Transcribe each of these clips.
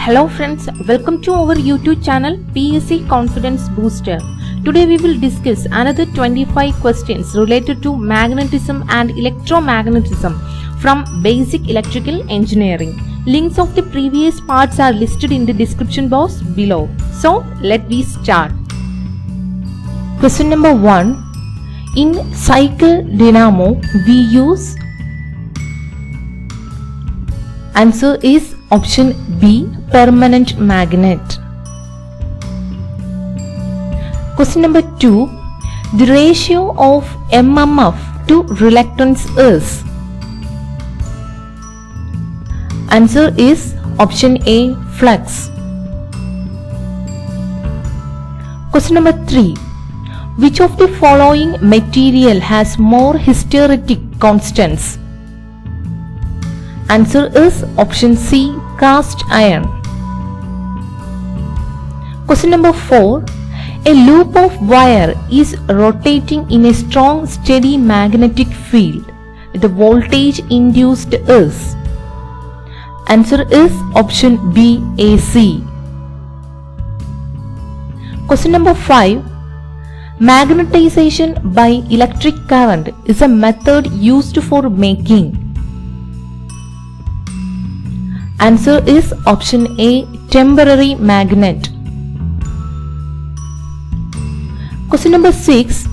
Hello friends, welcome to our YouTube channel PSC Confidence Booster. Today we will discuss another 25 questions related to magnetism and electromagnetism from Basic Electrical Engineering. Links of the previous parts are listed in the description box below. So let me start. Question number 1. In cycle dynamo we use. Answer is option B, permanent magnet. Question number 2. The ratio of MMF to reluctance is. Answer is option A, flux. Question number 3. Which of the following material has more hysteretic constants? Answer is option C, cast iron. Question number 4. A loop of wire is rotating in a strong steady magnetic field. The voltage induced is. Answer is option B, AC. Question number 5. Magnetization by electric current is a method used for making. Answer is option A, temporary magnet. Question number 6.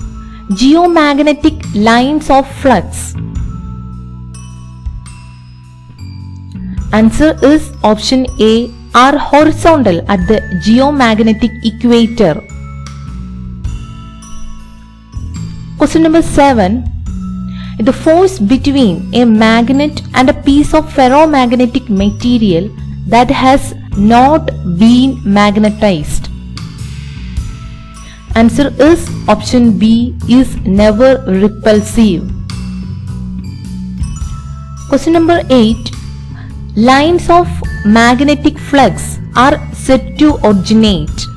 Geomagnetic lines of flux. Answer is option A, are horizontal at the geomagnetic equator. Question number 7. The force between a magnet and a piece of ferromagnetic material that has not been magnetized. Answer is option B, is never repulsive. Question number 8. Lines of magnetic flux are said to originate.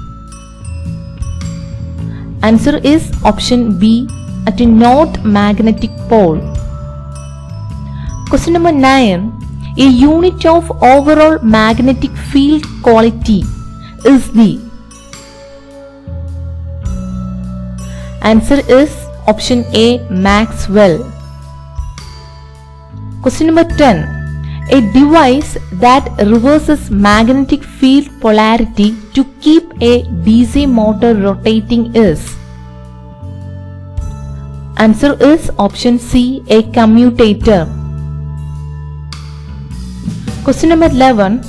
Answer is option B, at a north magnetic pole. Question number 9. A unit of overall magnetic field quality is the. Answer is option A, Maxwell. Question number 10. A device that reverses magnetic field polarity to keep a DC motor rotating is. Answer is option C, a commutator. Question number 11.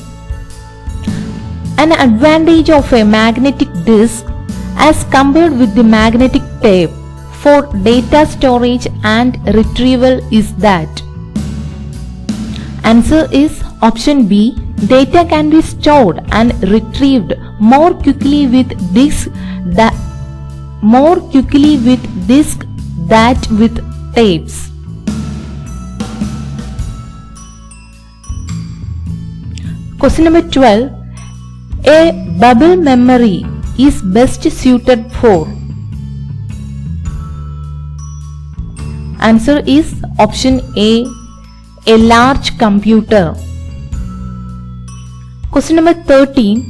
An advantage of a magnetic disk as compared with the magnetic tape for data storage and retrieval is that. Answer is option B, data can be stored and retrieved more quickly with disk that with tapes. Question number 12. A bubble memory is best suited for. Answer is option A, large computer. Question number 13.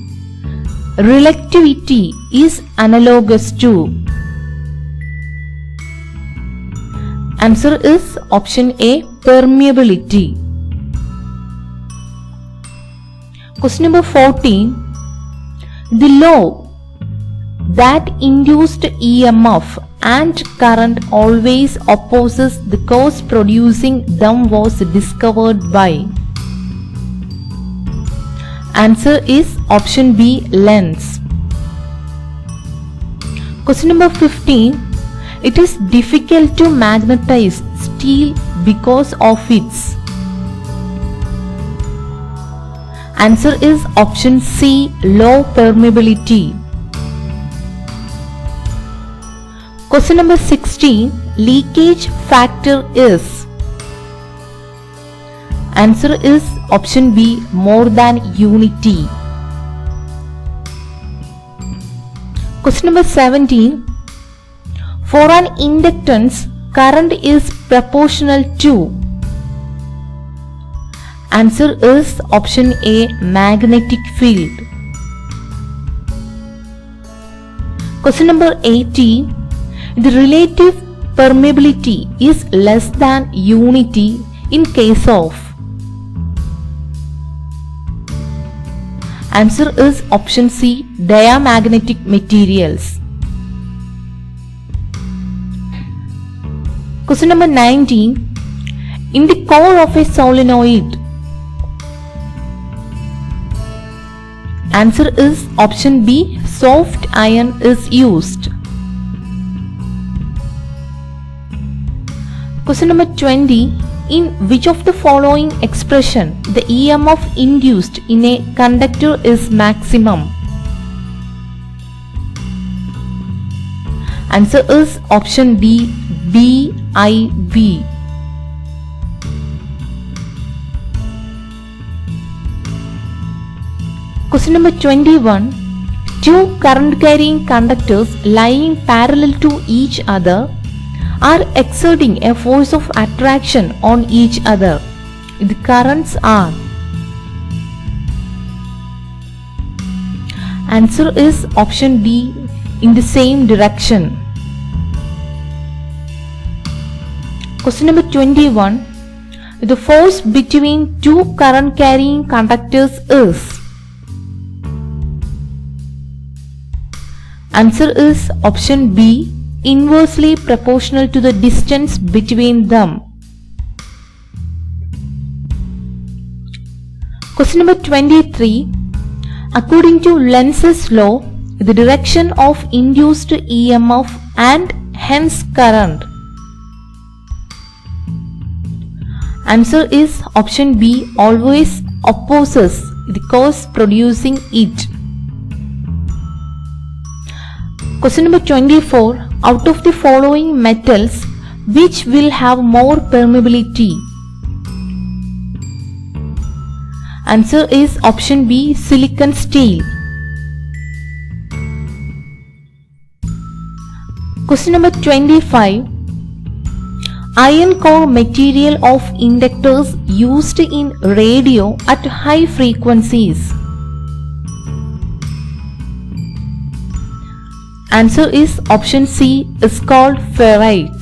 Relativity is analogous to. Answer is option A, permeability. Question number 14. The law that induced EMF and current always opposes the cause producing them was discovered by. Answer is option B, Lenz. Question number 15. It is difficult to magnetize steel because of its. Answer is option C, low permeability. Question number 16. Leakage factor is. Answer is option B, more than unity. Question number 17. For an inductance, current is proportional to. Answer is option A, magnetic field. Question number 80. The relative permeability is less than unity in case of. Answer is option C, diamagnetic materials. Question number 19. In the core of a solenoid. Answer is option B, soft iron is used. Question number 20. In which of the following expression the EMF induced in a conductor is maximum? Answer is option D, BIV. Question number 21. Two current carrying conductors lying parallel to each other are exerting a force of attraction on each other. The currents are. Answer is option D, in the same direction. Question number 21. The force between two current carrying conductors is. Answer is option B, inversely proportional to the distance between them. Question number 23. According to Lenz's law, the direction of induced EMF and hence current. Answer is option B, always opposes the cause producing it. Question number 24. Out of the following metals, which will have more permeability? Answer is option B, silicon steel. Question number 25. Iron core material of inductors used in radio at high frequencies. Answer is option C, is called ferrite.